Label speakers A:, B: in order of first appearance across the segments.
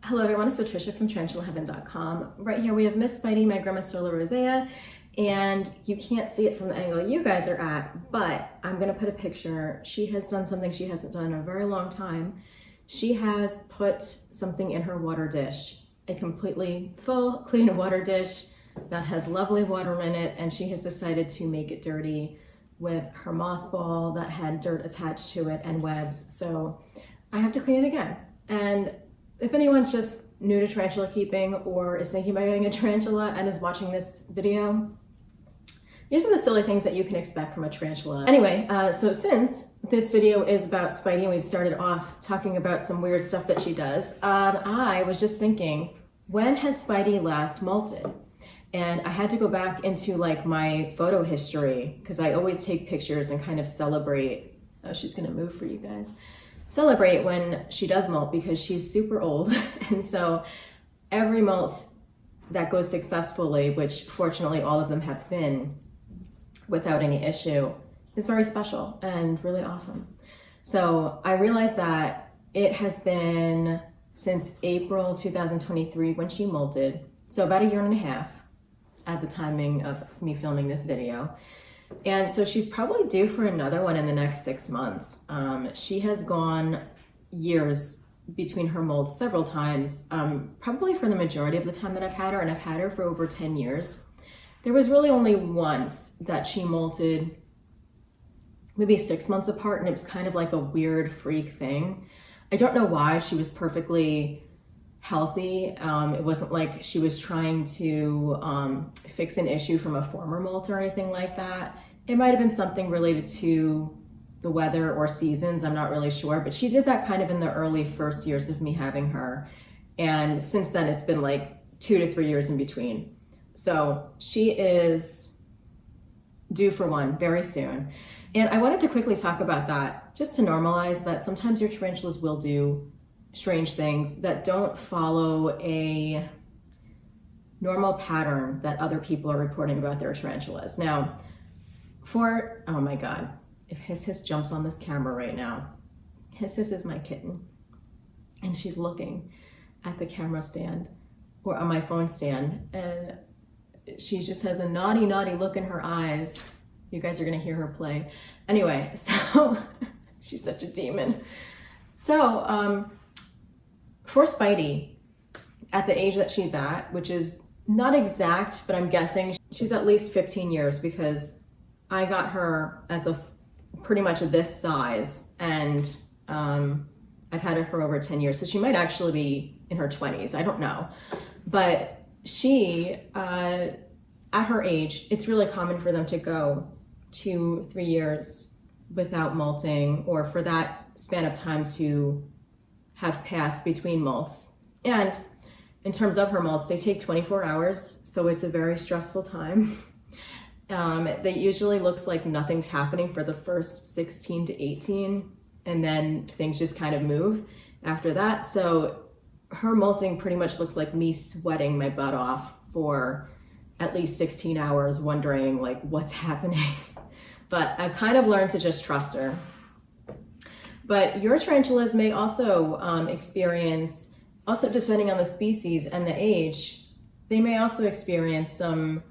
A: Hello everyone, it's Patricia from tarantulaheaven.com. Right here we have Miss Spidey, my Grammostola rosea, and you can't see it from the angle you guys are at, but I'm gonna put a picture. She has done something she hasn't done in a very long time. She has put something in her water dish, a completely full, clean water dish that has lovely water in it, and she has decided to make it dirty with her moss ball that had dirt attached to it and webs. So I have to clean it again. And if anyone's just new to tarantula keeping or is thinking about getting a tarantula and is watching this video, these are the silly things that you can expect from a tarantula. Anyway, so since this video is about Spidey and we've started off talking about some weird stuff that she does, I was just thinking, when has Spidey last molted? And I had to go back into like my photo history because I always take pictures and kind of celebrate. Oh, she's gonna move for you guys. Celebrate when she does molt because she's super old. And so every molt that goes successfully, which fortunately all of them have been without any issue, is very special and really awesome. So I realized that it has been since April 2023 when she molted. So about a year and a half at the timing of me filming this video. And so she's probably due for another one in the next 6 months. She has gone years between her molds several times, probably for the majority of the time that I've had her, and I've had her for over 10 years. There was really only once that she molted maybe 6 months apart, and it was kind of like a weird freak thing. I don't know why. She was perfectly healthy. It wasn't like she was trying to fix an issue from a former molt or anything like that. It might have been something related to the weather or seasons, I'm not really sure, but she did that kind of in the early first years of me having her. And since then it's been like 2 to 3 years in between. So she is due for one very soon. And I wanted to quickly talk about that, just to normalize that sometimes your tarantulas will do strange things that don't follow a normal pattern that other people are reporting about their tarantulas. Now, oh my God, if Hiss jumps on this camera right now, Hiss is my kitten, and she's looking at the camera stand or on my phone stand, and she just has a naughty look in her eyes. You guys are gonna hear her play. Anyway, so she's such a demon. So, for Spidey, at the age that she's at, which is not exact, but I'm guessing she's at least 15 years because I got her as pretty much this size, and I've had her for over 10 years. So she might actually be in her 20s, I don't know. But she, at her age, it's really common for them to go 2-3 years without molting, or for that span of time to have passed between molts. And in terms of her molts, they take 24 hours, so it's a very stressful time. That usually looks like nothing's happening for the first 16 to 18, and then things just kind of move after that. So her molting pretty much looks like me sweating my butt off for at least 16 hours, wondering like what's happening. But I've kind of learned to just trust her. But your tarantulas may also experience, also depending on the species and the age, they may also experience some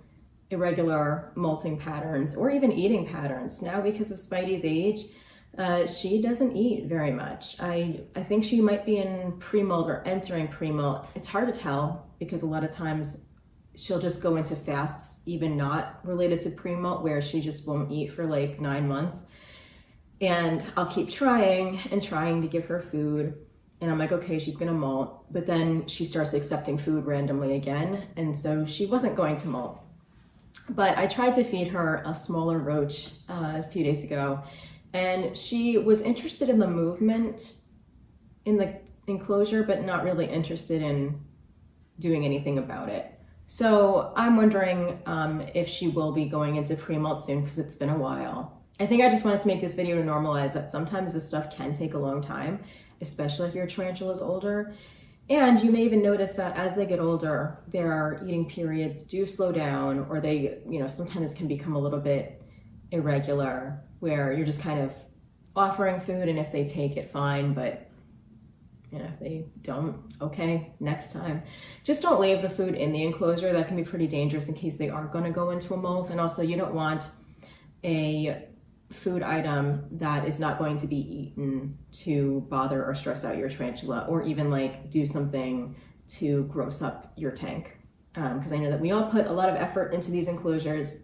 A: irregular molting patterns or even eating patterns. Now, because of Spidey's age, she doesn't eat very much. I think she might be in pre-molt or entering pre-molt. It's hard to tell because a lot of times she'll just go into fasts, even not related to pre-molt, where she just won't eat for like 9 months. And I'll keep trying and trying to give her food. And I'm like, okay, she's gonna molt. But then she starts accepting food randomly again. And so she wasn't going to molt. But I tried to feed her a smaller roach a few days ago. And she was interested in the movement in the enclosure, but not really interested in doing anything about it. So I'm wondering if she will be going into pre-molt soon because it's been a while. I think I just wanted to make this video to normalize that sometimes this stuff can take a long time, especially if your tarantula is older. And you may even notice that as they get older, their eating periods do slow down, or they, sometimes can become a little bit irregular, where you're just kind of offering food, and if they take it, fine, but And if they don't, okay, next time. Just don't leave the food in the enclosure. That can be pretty dangerous in case they are gonna go into a molt. And also you don't want a food item that is not going to be eaten to bother or stress out your tarantula, or even like do something to gross up your tank. Because I know that we all put a lot of effort into these enclosures,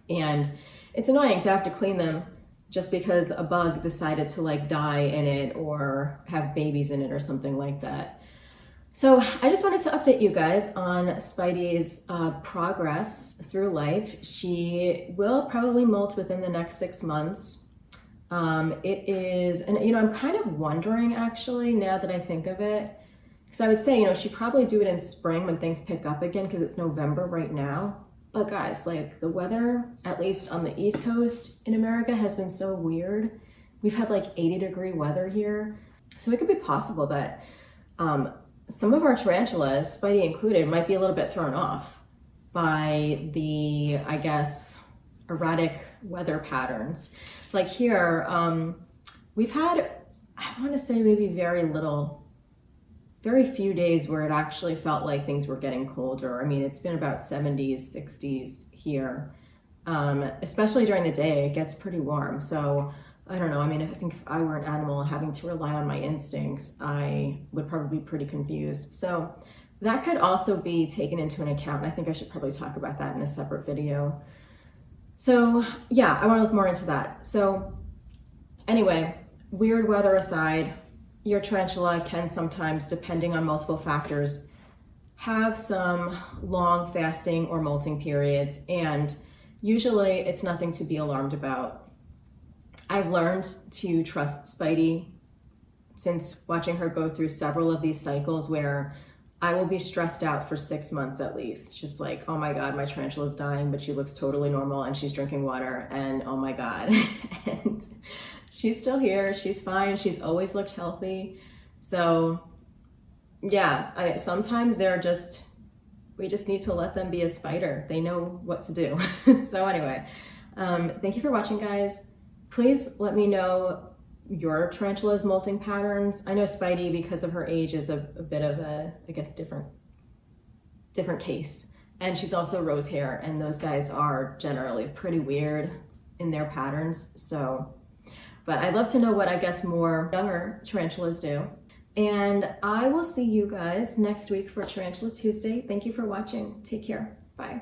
A: and it's annoying to have to clean them just because a bug decided to like die in it or have babies in it or something like that. So I just wanted to update you guys on Spidey's progress through life. She will probably molt within the next 6 months. It is, and you know, I'm kind of wondering actually, now that I think of it, because I would say, you know, she'd probably do it in spring when things pick up again, because it's November right now. But guys, like the weather, at least on the East Coast in America, has been so weird. We've had like 80-degree weather here. So it could be possible that some of our tarantulas, Spidey included, might be a little bit thrown off by the, I guess, erratic weather patterns. Like here, we've had, I want to say maybe very few days where it actually felt like things were getting colder. I mean, it's been about 70s, 60s here. Especially during the day, it gets pretty warm. So I don't know. I mean, I think if I were an animal and having to rely on my instincts, I would probably be pretty confused. So that could also be taken into an account. I think I should probably talk about that in a separate video. So yeah, I want to look more into that. So anyway, weird weather aside, your tarantula can sometimes, depending on multiple factors, have some long fasting or molting periods, and usually it's nothing to be alarmed about. I've learned to trust Spidey since watching her go through several of these cycles where I will be stressed out for 6 months at least. Just like, oh my God, my tarantula's dying, but she looks totally normal and she's drinking water, and oh my God. And she's still here, she's fine, she's always looked healthy. So yeah, sometimes we just need to let them be a spider. They know what to do. So anyway, thank you for watching, guys. Please let me know your tarantula's molting patterns. I know Spidey, because of her age, is a bit of a, I guess, different case. And she's also rose hair, and those guys are generally pretty weird in their patterns. So, but I'd love to know what, I guess, more younger tarantulas do. And I will see you guys next week for Tarantula Tuesday. Thank you for watching. Take care. Bye.